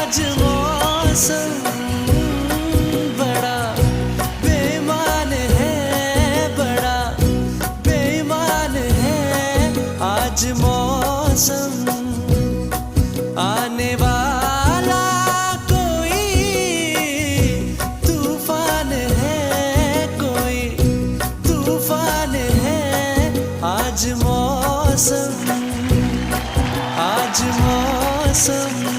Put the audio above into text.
आज मौसम बड़ा बेईमान है, बड़ा बेईमान है। आज मौसम आने वाला कोई तूफान है, कोई तूफान है। आज मौसम, आज मौसम